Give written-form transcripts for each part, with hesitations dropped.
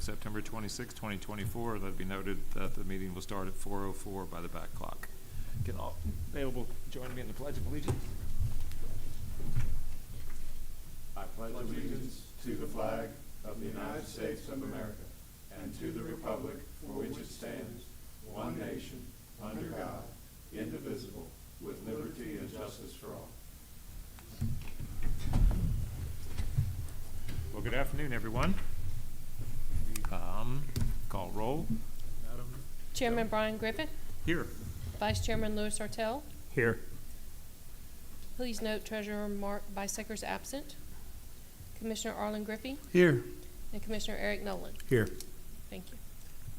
of September 26, 2024. Let it be noted that the meeting will start at 4:04 by the back clock. Can all available join me in the Pledge of Allegiance? I pledge allegiance to the flag of the United States of America and to the republic for which it stands, one nation, under God, indivisible, with liberty and justice for all. Well, good afternoon, everyone. Call roll. Madam Chairman Brian Griffin, Here. Vice Chairman Louis Sartell. Here. Please note Treasurer Mark Bisecker is absent. Commissioner Arlen Griffey Here. and Commissioner Eric Nolan. Here. Thank you.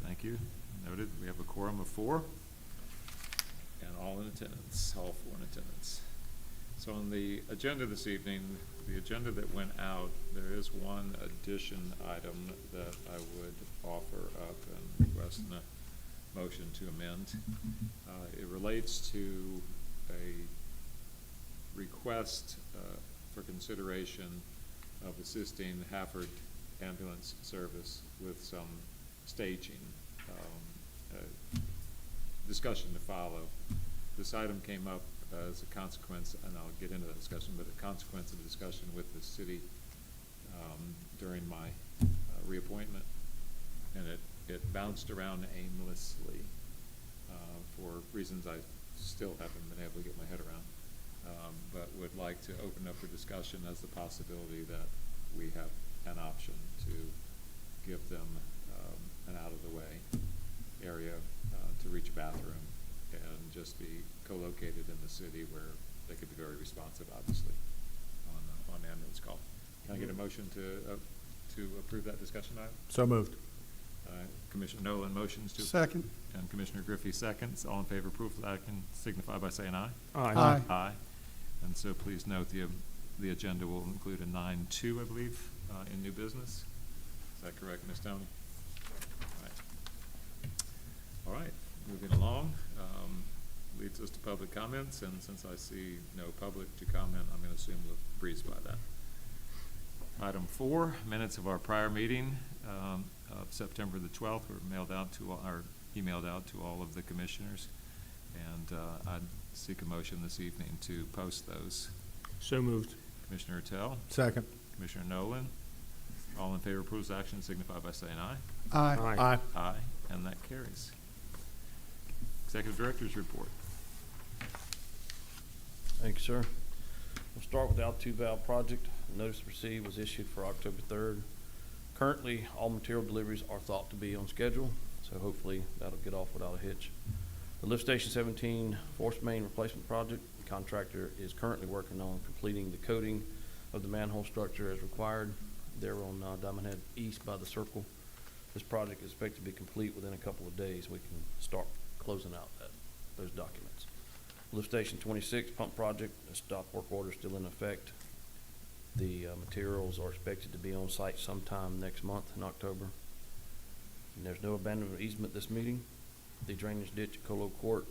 Thank you. Noted. We have a quorum of 4 and all in attendance, all 4 in attendance. So on the agenda this evening, the agenda that went out, there is one addition item that I would offer up and request a motion to amend. It relates to a request for consideration of assisting Hafford Ambulance Service with some staging. Discussion to follow. This item came up as a consequence, and I'll get into that discussion, but a consequence of the discussion with the city during my reappointment, and it bounced around aimlessly for reasons I still haven't been able to get my head around, but would like to open up for discussion as the possibility that we have an option to give them an out-of-the-way area to reach a bathroom and just be co-located in the city where they could be very responsive, obviously, on ambulance call. Can I get a motion to approve that discussion item? So moved. Commissioner Nolan motions to. Second. And Commissioner Griffey seconds. All in favor of approval of that can signify by saying aye. Aye. Aye. And so please note the agenda will include a 9-2, I believe, in new business. Is that correct, Ms. Downey? All right, moving along, leads us to public comments, and since I see no public to comment, I'm going to assume we'll breeze by that. Item 4, minutes of our prior meeting of September the 12th were emailed out to all of the commissioners, and I'd seek a motion this evening to post those. So moved. Commissioner Tell, Second. Commissioner Nolan, all in favor of approval action signify by saying aye. Aye. Aye. Aye, and that carries. Executive Director's report. Thank you, sir. We'll start with the Altitude Valve project. Notice to proceed was issued for October 3rd. Currently, all material deliveries are thought to be on schedule, so hopefully that'll get off without a hitch. The Lift Station 17 force main replacement project, the contractor is currently working on completing the coating of the manhole structure as required. They're on Diamond Head East by the circle. This project is expected to be complete within a couple of days. We can start closing out those documents. Lift Station 26 pump project, the stop work order still in effect. The materials are expected to be on site sometime next month in October. And there's no abandonment easement this meeting. The drainage ditch at Colo Court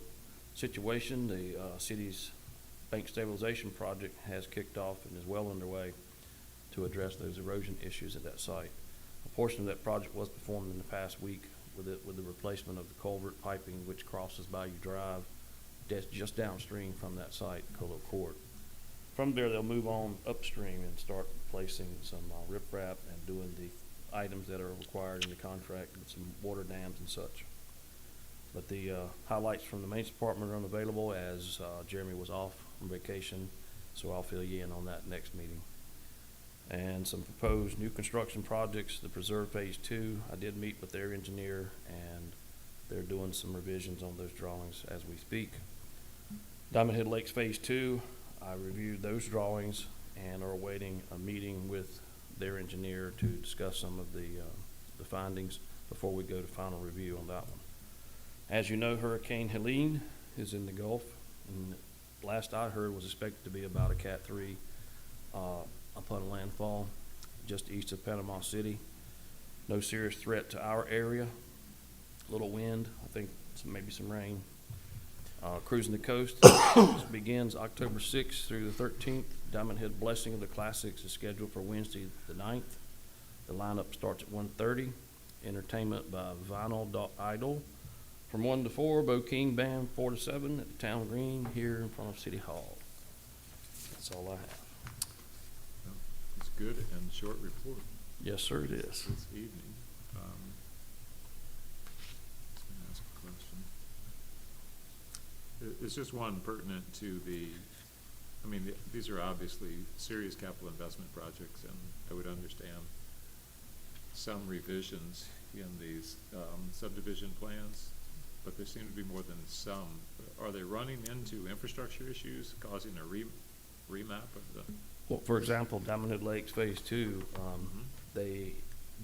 situation, the city's bank stabilization project has kicked off and is well underway to address those erosion issues at that site. A portion of that project was performed in the past week with the replacement of the culvert piping which crosses Bayou Drive just downstream from that site, Colo Court. From there, they'll move on upstream and start placing some riprap and doing the items that are required in the contract with some water dams and such. But the highlights from the maintenance department are unavailable as Jeremy was off on vacation, so I'll fill you in on that next meeting. And some proposed new construction projects, the Preserve Phase 2, I did meet with their engineer and they're doing some revisions on those drawings as we speak. Diamond Head Lakes Phase 2, I reviewed those drawings and are awaiting a meeting with their engineer to discuss some of the findings before we go to final review on that one. As you know, Hurricane Helene is in the Gulf, and last I heard was expected to be about a Cat 3 upon landfall just east of Panama City. No serious threat to our area. Little wind, I think maybe some rain. Cruising the coast this begins October 6th through the 13th. Diamond Head Blessing of the Classics is scheduled for Wednesday the 9th. The lineup starts at 1:30, entertainment by Vinyl Idol from 1 to 4, Bo King Band 4 to 7 at the Town Green here in front of City Hall. That's all I have. Well, it's good and short report Yes, sir, it is. this evening. Let me ask a question. It's just one pertinent to these are obviously serious capital investment projects, and I would understand some revisions in these subdivision plans, but there seem to be more than some. Are they running into infrastructure issues causing a remap of the? Well, for example, Diamond Head Lakes Phase 2, they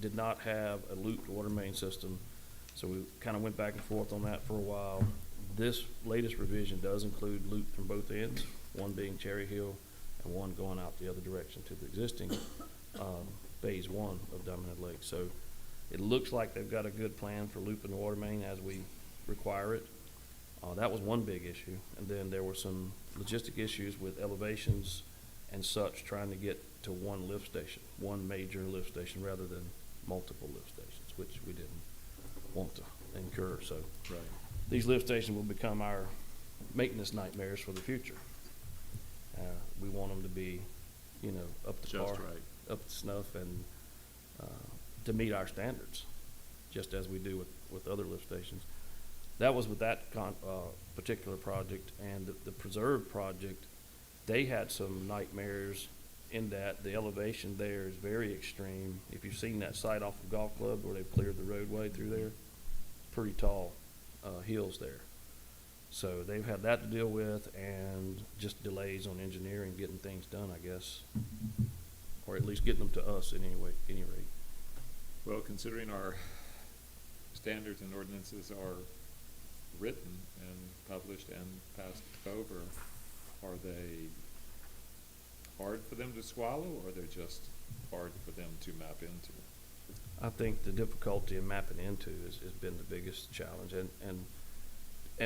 did not have a looped water main system, so we kind of went back and forth on that for a while. This latest revision does include loop from both ends, one being Cherry Hill and one going out the other direction to the existing Phase 1 of Diamond Head Lake. So it looks like they've got a good plan for looping the water main as we require it. That was one big issue. And then there were some logistic issues with elevations and such, trying to get to one lift station, one major lift station rather than multiple lift stations, which we didn't want to incur. So Right. these lift stations will become our maintenance nightmares for the future. We want them to be, up to Just par, right. up to snuff, and to meet our standards, just as we do with other lift stations. That was with that particular project, and the preserve project, they had some nightmares in that the elevation there is very extreme. If you've seen that site off of Golf Club where they've cleared the roadway through there, pretty tall hills there. So they've had that to deal with, and just delays on engineering, getting things done, I guess, or at least getting them to us at any rate. Well, considering our standards and ordinances are written and published and passed over, are they hard for them to swallow, or they're just hard for them to map into? I think the difficulty in mapping into has been the biggest challenge, and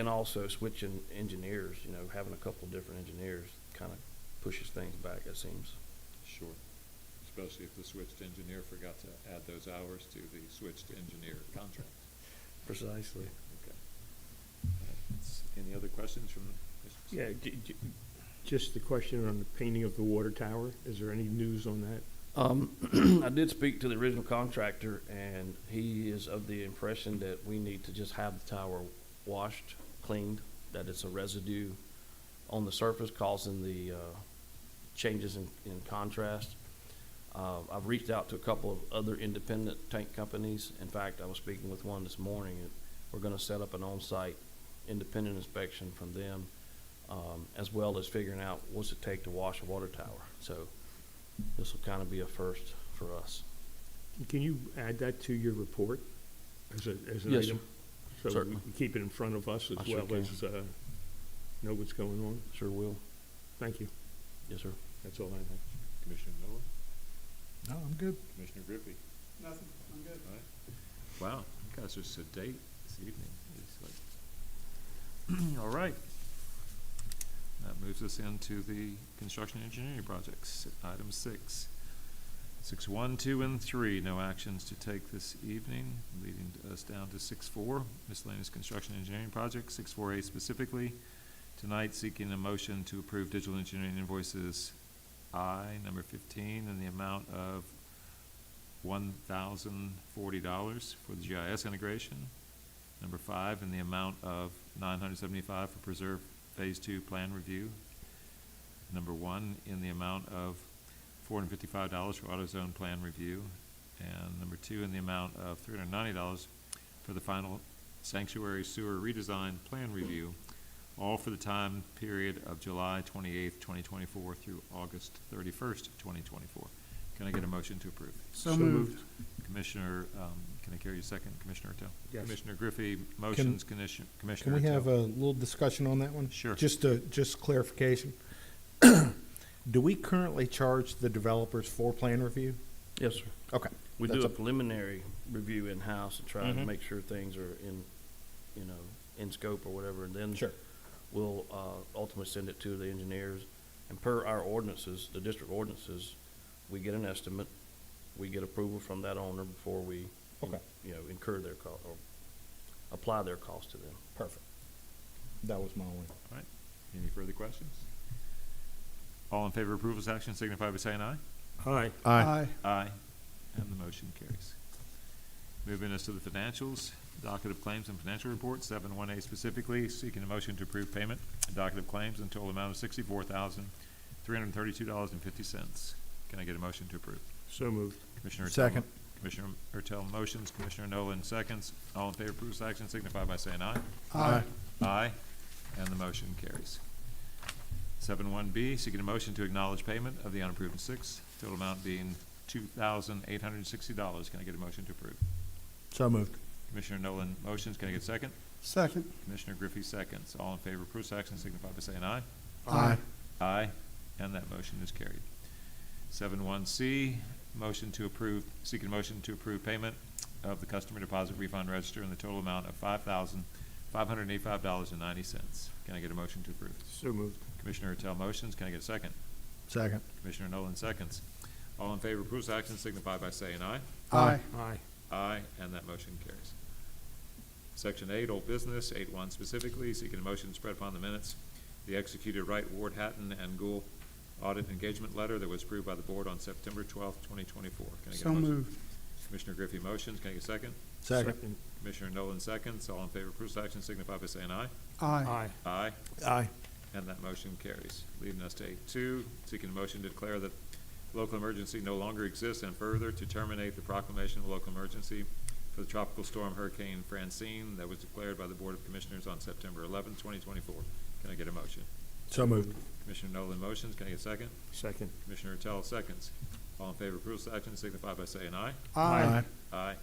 also switching engineers, having a couple different engineers kind of pushes things back, it seems. Sure. Especially if the switched engineer forgot to add those hours to the switched engineer contract. Precisely. Okay. Any other questions from the? Yeah, just the question on the painting of the water tower. Is there any news on that? I did speak to the original contractor, and he is of the impression that we need to just have the tower washed, cleaned, that it's a residue on the surface causing the changes in contrast. I've reached out to a couple of other independent tank companies. In fact, I was speaking with one this morning. We're going to set up an on-site independent inspection from them, as well as figuring out what's it take to wash a water tower. So this will kind of be a first for us. Can you add that to your report as an Yes, item? So certainly. we keep it in front of us I as sure well can. as know what's going on. Sure will. Thank you. Yes, sir. That's all I have. Commissioner Miller? No, I'm good. Commissioner Griffey? Nothing, I'm good. All right. Wow, you guys are sedate this evening. All right. That moves us into the construction engineering projects. Item 6. 6.1, 2, and 3, no actions to take this evening, leading us down to 6.4, miscellaneous construction engineering projects. 6.4A specifically, tonight seeking a motion to approve digital engineering invoices number 15, in the amount of $1,040 for the GIS integration. Number 5, in the amount of $975 for Preserve Phase 2 plan review. Number 1, in the amount of $455 for AutoZone plan review. And number 2, in the amount of $390 for the final sanctuary sewer redesign plan review, all for the time period of July 28th, 2024 through August 31st, 2024. Can I get a motion to approve? So moved. Commissioner, can I carry you second? Commissioner Ortell? Yes. Commissioner Griffey, motions, Commissioner Can we have Ortell. a little discussion on that one? Sure. Just clarification. Do we currently charge the developers for plan review? Yes, sir. Okay. We That's do a preliminary review in-house and try to Mhm. make sure things are in scope or whatever, and then Sure. we'll ultimately send it to the engineers. And per our ordinances, the district ordinances, we get an estimate, we get approval from that owner before we Okay. incur their cost or apply their cost to them. Perfect. That was my only. All right. Any further questions? All in favor of approval of this action signify by saying aye. Aye. Aye. Aye. And the motion carries. Moving us to the financials, docket of claims and financial reports, 7-1A specifically, seeking a motion to approve payment, docket of claims in total amount of $64,332.50. Can I get a motion to approve? So moved. Commissioner Ertel. Second. Commissioner Ertel motions, Commissioner Nolan seconds. All in favor of approval of this action signify by saying aye. Aye. Aye. And the motion carries. 7-1B, seeking a motion to acknowledge payment of the unapproved six, total amount being $2,860. Can I get a motion to approve? So moved. Commissioner Nolan motions. Can I get a second? Second. Commissioner Griffey seconds. All in favor of approval of this action signify by saying aye. Aye. Aye. And that motion is carried. 7-1C, motion to approve, seeking a motion to approve payment of the customer deposit refund register in the total amount of $5,585.90. Can I get a motion to approve? So moved. Commissioner Ertel motions. Can I get a second? Second. Commissioner Nolan seconds. All in favor of approval of this action signify by saying aye. Aye. Aye. Aye, and that motion carries. Section 8, old business, 8-1 specifically, seeking a motion to spread upon the minutes the executed Wright, Ward, Hatton, and Gould audit engagement letter that was approved by the board on September 12th, 2024. Can I get a So motion? moved. Commissioner Griffey motions. Can I get a second? Second. Commissioner Nolan seconds. All in favor of approval of this action signify by saying aye. Aye. Aye, Aye. and that motion carries. Leading us to 8-2, seeking a motion to declare that local emergency no longer exists and further to terminate the proclamation of local emergency for the tropical storm Hurricane Francine that was declared by the Board of Commissioners on September 11th, 2024. Can I get a motion? So moved. Commissioner Nolan motions. Can I get a second? Second. Commissioner Ertel seconds. All in favor of approval of this action signify by saying aye. Aye. Aye.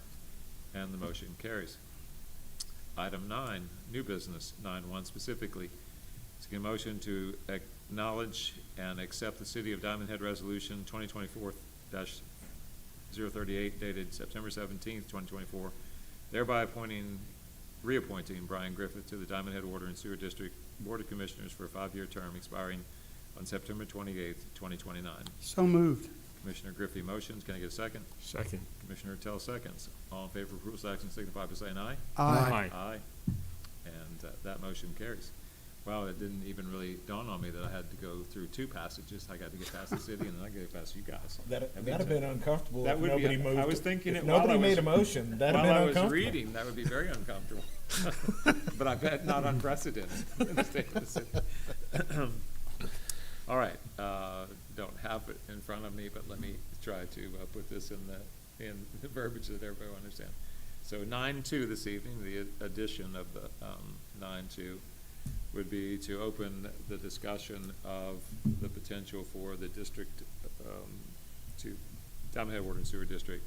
And the motion carries. Item 9, new business, 9-1 specifically. Seeking a motion to acknowledge and accept the City of Diamond Head Resolution 2024-038 dated September 17th, 2024, thereby reappointing Brian Griffith to the Diamond Head Water and Sewer District Board of Commissioners for a 5-year term expiring on September 28th, 2029. So moved. Commissioner Griffey motions. Can I get a second? Second. Commissioner Ertel seconds. All in favor of approval of this action signify by saying aye. Aye. Aye. And that motion carries. Well, it didn't even really dawn on me that I had to go through 2 passages. I got to get past the city and then I got to get past you guys. That'd I mean, have been uncomfortable that if would be- nobody moved. I was thinking if it while nobody I made was- a motion, that'd have While been I was uncomfortable. reading, that would be very uncomfortable. But I bet not unprecedented in the state of the city. All right, don't have it in front of me, but let me try to put this in the verbiage that everybody will understand. So 9-2 this evening, the addition of the 9-2 would be to open the discussion of the potential for the district to Diamond Head Water and Sewer District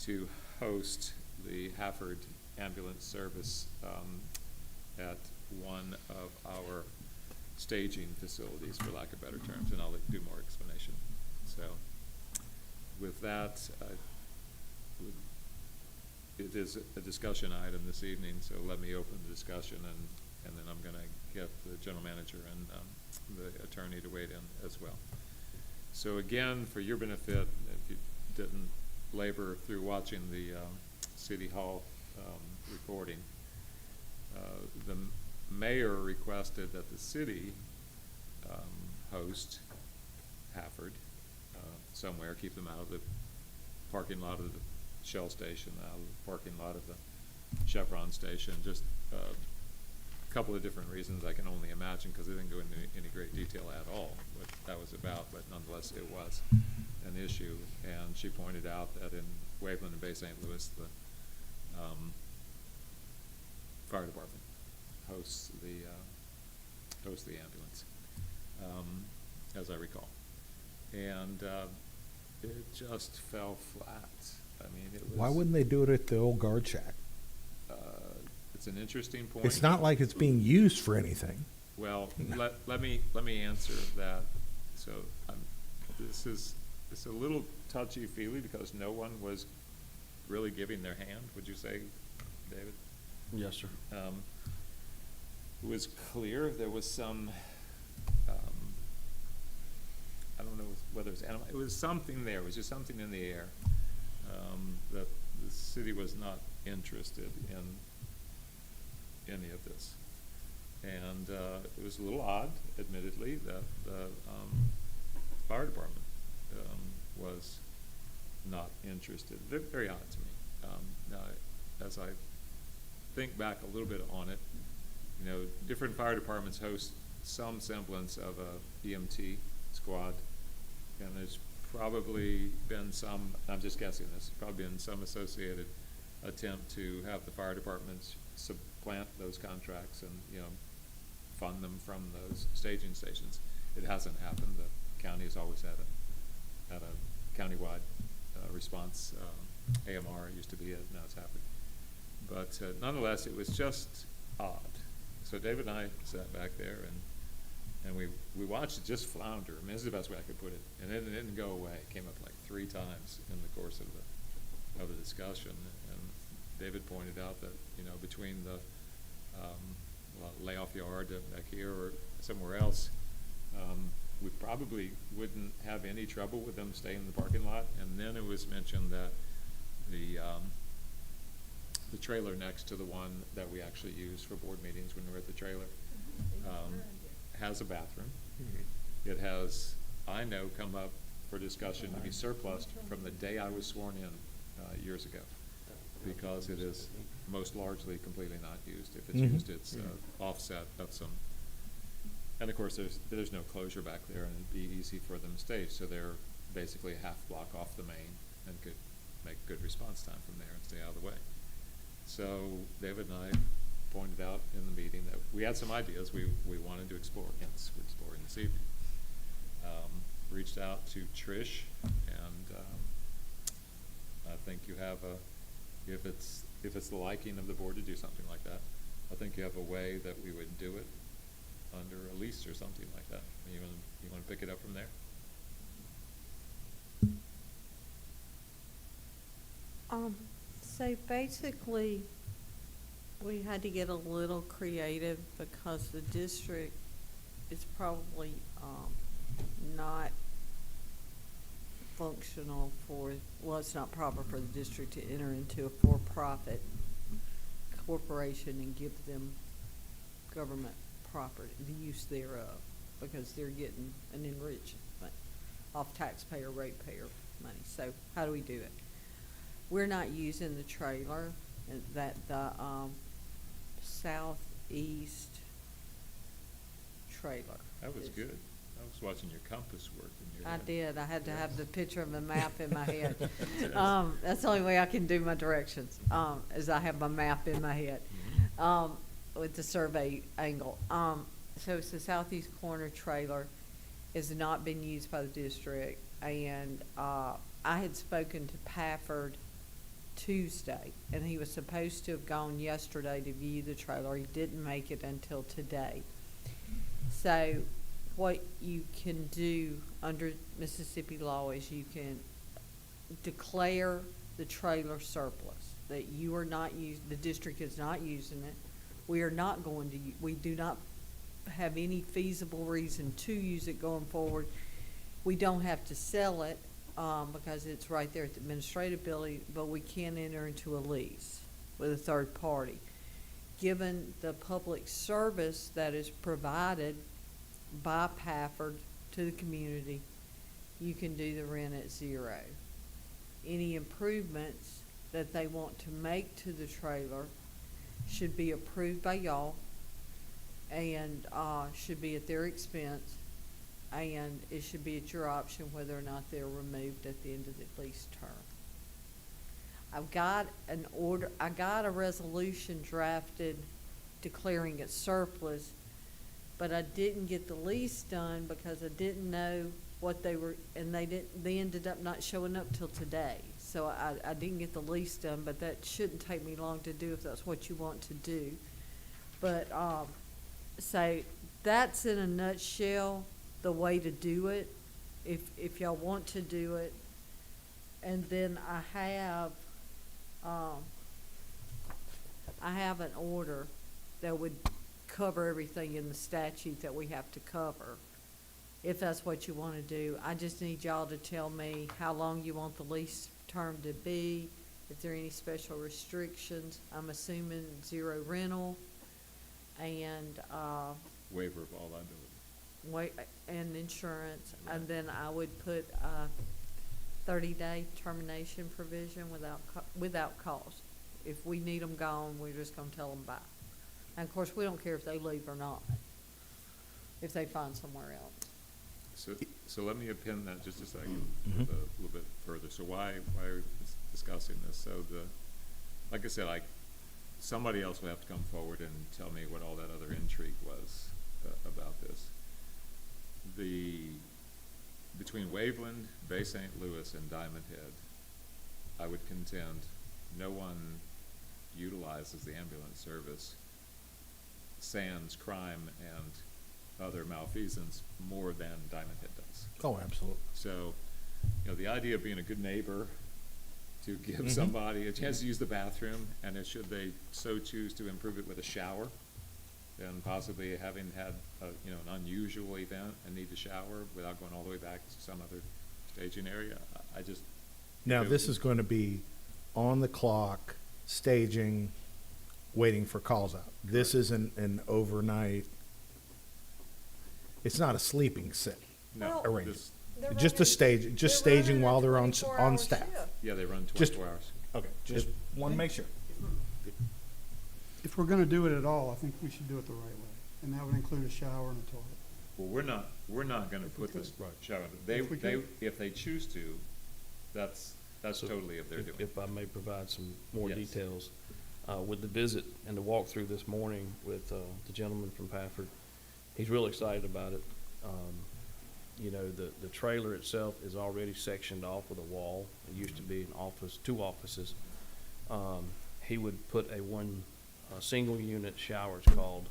to host the Hafford ambulance service at one of our staging facilities, for lack of better terms, and I'll do more explanation. So with that, it is a discussion item this evening, so let me open the discussion, and then I'm gonna get the general manager and the attorney to weigh in as well. So again, for your benefit, if you didn't labor through watching the City Hall recording, the mayor requested that the city host Hafford somewhere, keep them out of the parking lot of the Shell station, out of the parking lot of the Chevron station, just a couple of different reasons I can only imagine, because they didn't go into any great detail at all what that was about, but nonetheless it was an issue. And she pointed out that in Waveland and Bay St. Louis, the fire department hosts the ambulance, as I recall, and it just fell flat. I mean, it was. Why wouldn't they do it at the old guard shack? It's an interesting point. It's not like it's being used for anything. Well, let me answer that. So it's a little touchy-feely because no one was really giving their hand. Would you say, David? Yes, sir. It was clear there was some. I don't know whether it was animal. It was something there. It was just something in the air that the city was not interested in any of this. And it was a little odd, admittedly, that the fire department was not interested. Very odd to me. Now, as I think back a little bit on it, you know, different fire departments host some semblance of a EMT squad, and there's probably been some, I'm just guessing this, probably been some associated attempt to have the fire departments supplant those contracts and, you know, fund them from those staging stations. It hasn't happened. The county has always had a countywide response. AMR used to be it, now it's happened. But nonetheless, it was just odd. So David and I sat back there and we watched it just flounder. I mean, this is the best way I could put it. And it didn't go away. It came up like 3 times in the course of the discussion. And David pointed out that, you know, between the layoff yard back here or somewhere else, we probably wouldn't have any trouble with them staying in the parking lot. And then it was mentioned that the trailer next to the one that we actually use for board meetings when we're at the trailer has a bathroom. It has, I know, come up for discussion to be surplused from the day I was sworn in years ago, because it is most largely completely not used. If it's used, it's offset of some. And of course, there's no closure back there, and it'd be easy for them to stage. So they're basically a half block off the main and could make good response time from there and stay out of the way. So David and I pointed out in the meeting that we had some ideas we wanted to explore. Hence, we're exploring this evening. Reached out to Trish, and I think you have if it's the liking of the board to do something like that, I think you have a way that we would do it under a lease or something like that. You want to pick it up from there? So basically, we had to get a little creative because the district is probably not functional well, it's not proper for the district to enter into a for-profit corporation and give them government property, the use thereof, because they're getting an enrichment off taxpayer, ratepayer money. So how do we do it? We're not using the trailer that the southeast trailer. That was good. I was watching your compass work in your I head. did. I had to have the picture of the map in my head. That's the only way I can do my directions, is I have my map in my head with the survey angle. So it's the southeast corner trailer. Has not been used by the district, and I had spoken to Pafford Tuesday, and he was supposed to have gone yesterday to view the trailer. He didn't make it until today. So what you can do under Mississippi law is you can declare the trailer surplus, that you are not the district is not using it. We are not going to, we do not have any feasible reason to use it going forward. We don't have to sell it because it's right there at the administrative building, but we can enter into a lease with a third party. Given the public service that is provided by Pafford to the community, you can do the rent at $0. Any improvements that they want to make to the trailer should be approved by y'all and should be at their expense, and it should be at your option whether or not they're removed at the end of the lease term. I've got an order, I got a resolution drafted declaring it surplus, but I didn't get the lease done because I didn't know what they were, and they ended up not showing up till today. So I didn't get the lease done, but that shouldn't take me long to do if that's what you want to do. But, so that's in a nutshell the way to do it, if y'all want to do it. And then I have an order that would cover everything in the statute that we have to cover, if that's what you want to do. I just need y'all to tell me how long you want the lease term to be If there are any special restrictions, I'm assuming 0 rental and, Waiver of all liability. wait, and insurance. And then I would put a 30-day termination provision without cause. If we need them gone, we're just gonna tell them bye. And of course, we don't care if they leave or not, if they find somewhere else. So let me append that just a second, a little bit further. So why are we discussing this? So like I said, somebody else will have to come forward and tell me what all that other intrigue was about this. Between Waveland, Bay St. Louis, and Diamond Head, I would contend no one utilizes the ambulance service sans crime and other malfeasance more than Diamond Head does. Oh, absolutely. So, the idea of being a good neighbor to give somebody a chance to use the bathroom, and should they so choose to improve it with a shower, then possibly having had an unusual event and need to shower without going all the way back to some other staging area, I just. Now, this is going to be on the clock, staging, waiting for calls out. This isn't an overnight, it's not a sleeping set No, arrangement. They're Just a running- stage, just they're staging running a while they're on 24-hour staff. shift. Yeah, they run Just- 24 hours. Okay, just want to make sure. If we're gonna do it at all, I think we should do it the right way, and that would include a shower and a toilet. Well, we're not gonna put this shower, If we could. if they choose to, that's So totally if they're doing. If I may provide some more Yes. details. With the visit and the walkthrough this morning with the gentleman from Pafford, he's real excited about it. The trailer itself is already sectioned off with a wall. It used to be an office, 2 offices. He would put a single unit shower, it's called,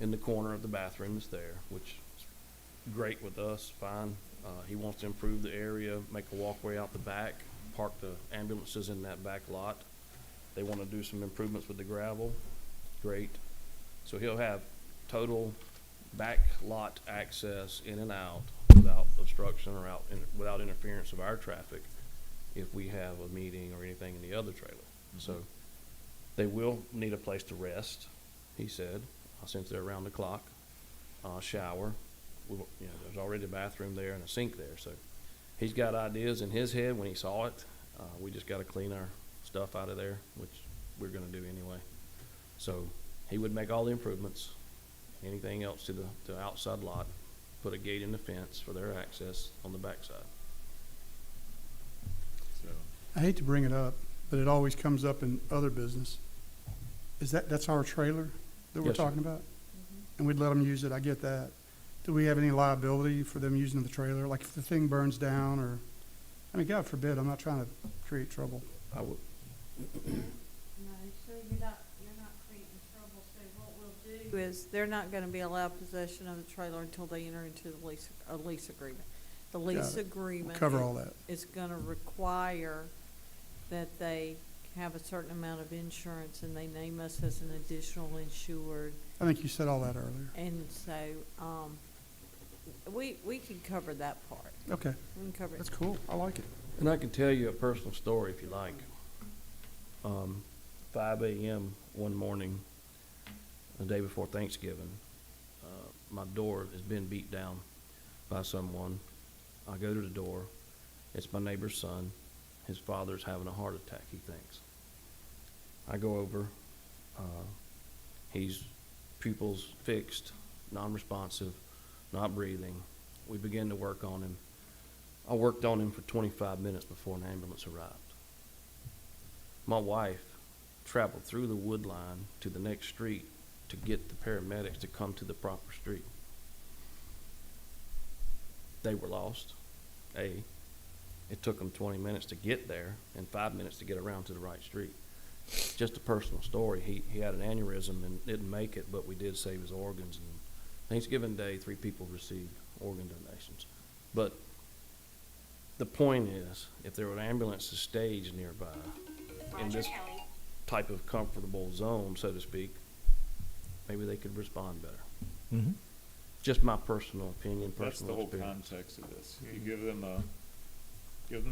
in the corner of the bathroom that's there, which is great with us, fine. He wants to improve the area, make a walkway out the back, park the ambulances in that back lot. They want to do some improvements with the gravel, great. So he'll have total back lot access in and out without obstruction or without interference of our traffic if we have a meeting or anything in the other trailer. So they will need a place to rest, he said, since they're around the clock. Shower, there's already a bathroom there and a sink there, so he's got ideas in his head when he saw it. We just gotta clean our stuff out of there, which we're gonna do anyway. So he would make all the improvements, anything else to the outside lot, put a gate in the fence for their access on the backside. So, I hate to bring it up, but it always comes up in other business. That's our trailer that we're Yes, sir. talking about? And we'd let them use it, I get that. Do we have any liability for them using the trailer? Like if the thing burns down or, God forbid, I'm not trying to create trouble. I would, No, so you're not creating trouble, so what we'll do is, they're not gonna be allowed possession of the trailer until they enter into a lease agreement. The lease it. agreement. Cover all that. Is gonna require that they have a certain amount of insurance, and they name us as an additional insured. I think you said all that earlier. And so, we can cover that part. Okay, We can cover it. that's cool. I like it. and I can tell you a personal story if you like. 5 a.m. one morning, the day before Thanksgiving, my door has been beat down by someone. I go to the door. It's my neighbor's son. His father's having a heart attack, he thinks. I go over. He's pupils fixed, non-responsive, not breathing. We begin to work on him. I worked on him for 25 minutes before an ambulance arrived. My wife traveled through the wood line to the next street to get the paramedics to come to the proper street. They were lost. It took them 20 minutes to get there and 5 minutes to get around to the right street. Just a personal story. He had an aneurysm and didn't make it, but we did save his organs. And Thanksgiving Day, 3 people received organ donations. But the point is, if there were ambulances staged nearby in this type of comfortable zone, so to speak, maybe they could respond better. Mm-hmm. Just my personal opinion, that's the personal whole experience. context of this. You give them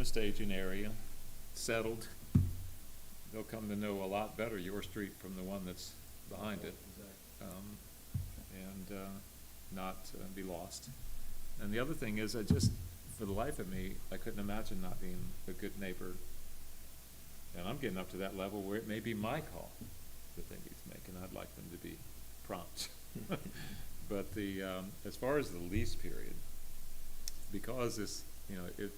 a staging area, settled, they'll come to know a lot better your street from the one that's behind it. And not be lost. And the other thing is, for the life of me, I couldn't imagine not being a good neighbor. And I'm getting up to that level where it may be my call that they need to make, and I'd like them to be prompt. But as far as the lease period, because this,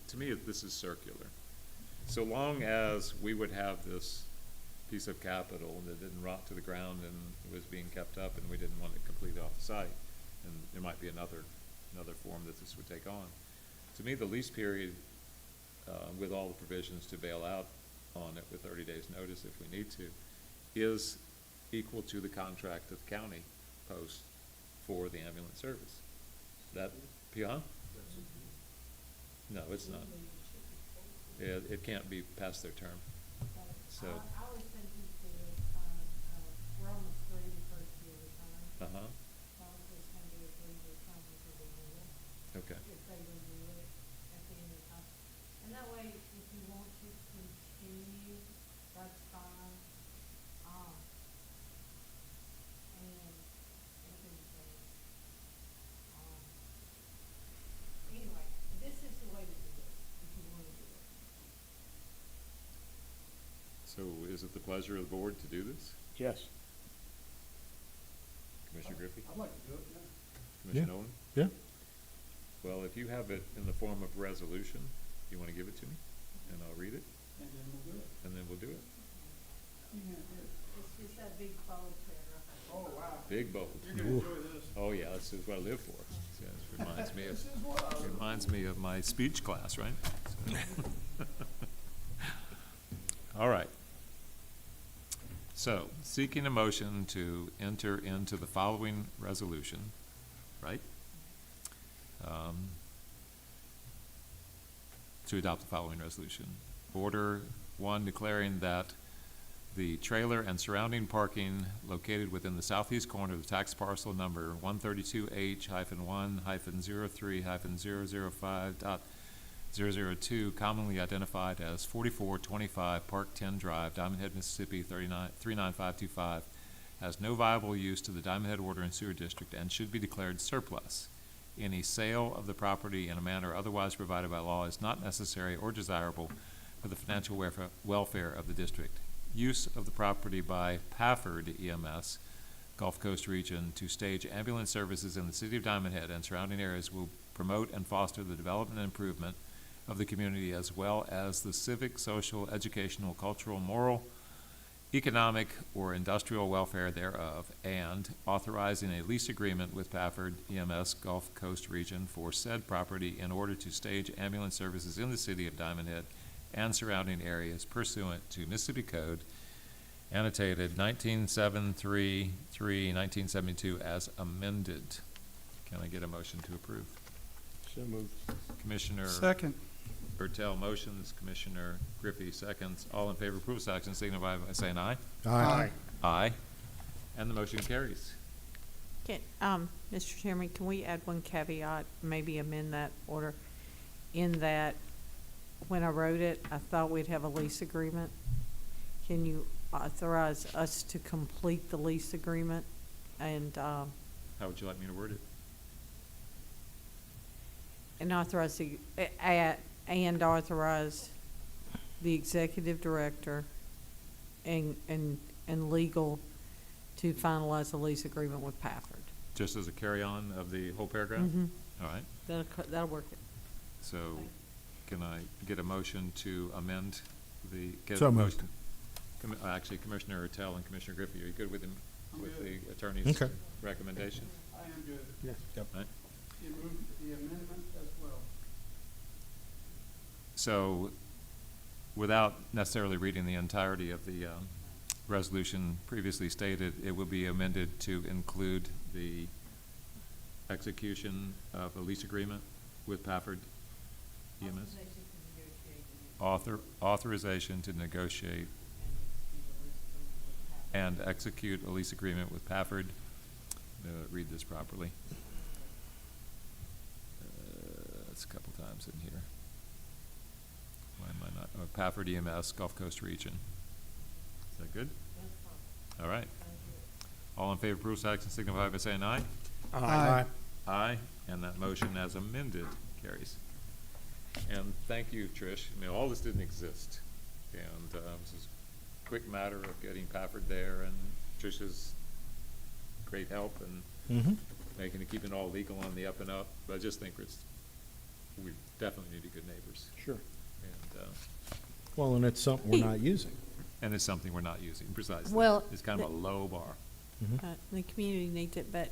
to me, this is circular. So long as we would have this piece of capital that didn't rot to the ground and was being kept up, and we didn't want it completely off the site, and there might be another form that this would take on. To me, the lease period, with all the provisions to bail out on it with 30 days notice if we need to, is equal to the contract that the county posts for the ambulance service. That, huh? No, it's not. It can't be past their term. So. I was thinking we're almost through the first year of the time. Probably it's gonna be a 3-year term with the renewal. Okay. If they renew it at the end of the time. And that way, if you want to continue, that's fine. Anyway, this is the way to do it, if you want to do it. So is it the pleasure of the board to do this? Yes. Commissioner Griffey? I'd like to do it, yeah. Commissioner Nolan? Yeah. Well, if you have it in the form of resolution, you want to give it to me, and I'll read it, And then we'll do it. and then we'll do it. It's just that big bold paragraph. Oh, wow. Big bold. You're gonna enjoy this. Oh, yeah, this is what I live for. Yeah, it reminds me of my speech class, right? So. All right. So, seeking a motion to enter into the following resolution, right? To adopt the following resolution. Order 1, declaring that the trailer and surrounding parking located within the southeast corner of the tax parcel number 132H-1-03-005.002, commonly identified as 4425 Park 10 Drive, Diamond Head, Mississippi 39525, has no viable use to the Diamond Head Water and Sewer District and should be declared surplus. Any sale of the property in a manner otherwise provided by law is not necessary or desirable for the financial welfare of the district. Use of the property by Pafford EMS, Gulf Coast Region, to stage ambulance services in the city of Diamond Head and surrounding areas will promote and foster the development and improvement of the community, as well as the civic, social, educational, cultural, moral, economic, or industrial welfare thereof, and authorizing a lease agreement with Pafford EMS Gulf Coast Region for said property in order to stage ambulance services in the city of Diamond Head and surrounding areas pursuant to Mississippi Code annotated 1973-1972 as amended. Can I get a motion to approve? So moved. Commissioner Second. Bertel motions, Commissioner Griffey seconds. All in favor of approval of this action signify by saying aye. Aye. Aye. And the motion carries. Mr. Chairman, can we add one caveat, maybe amend that order, in that when I wrote it, I thought we'd have a lease agreement. Can you authorize us to complete the lease agreement and How would you like me to word it? authorize the executive director and legal to finalize the lease agreement with Pafford. Just as a carry-on of the whole paragraph? Mhm. All right. That'll work it. So can I get a motion to amend the? So moved. Actually, Commissioner Ertel and Commissioner Griffey, are you good with the good. attorney's Okay. recommendation? I am good. Yes. Yep. All right. You move the amendment as well. So, without necessarily reading the entirety of the resolution previously stated, it will be amended to include the execution of a lease agreement with Pafford EMS. Authorization to negotiate and execute a lease agreement with Pafford. Read this properly. It's a couple times in here. Why am I not? Pafford EMS, Gulf Coast Region. Is that good? All right. All in favor of approval, action signify by saying aye. Aye. Aye, and that motion as amended carries. And thank you, Trish. I mean, all this didn't exist. And this is a quick matter of getting Pafford there, and Trish's great help and making it, keeping it all legal on the up and up. But I just think we definitely need to be good neighbors. Sure. And, Well, and it's something we're not using. and it's something we're not using, precisely. Well, It's kind of a low bar. The community needs it, but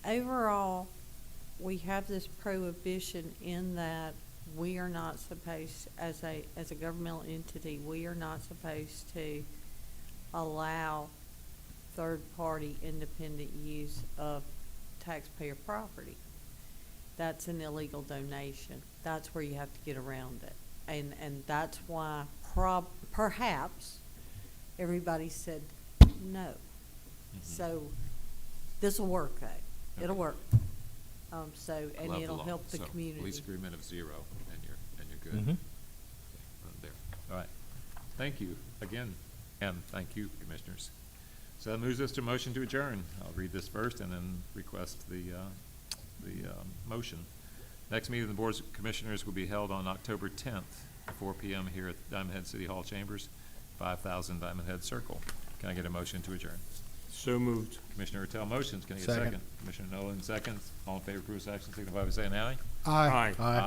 overall, we have this prohibition in that we are not supposed, as a governmental entity, we are not supposed to allow third-party independent use of taxpayer property. That's an illegal donation. That's where you have to get around it. And that's why perhaps everybody said no. So this'll work though. It'll Okay. work. And Love the it'll law. help the So, community. lease agreement of 0, and you're good. Mhm. Right there. All right. Thank you again, and thank you, commissioners. So that moves us to motion to adjourn. I'll read this first and then request the motion. Next meeting of the Board of Commissioners will be held on October 10th at 4 p.m. here at Diamond Head City Hall Chambers, 5000 Diamond Head Circle. Can I get a motion to adjourn? So moved. Commissioner Ortell motions. Can I get a Second. second? Commissioner Nolan seconds. All in favor of approval, action signify by saying aye. Aye. Aye.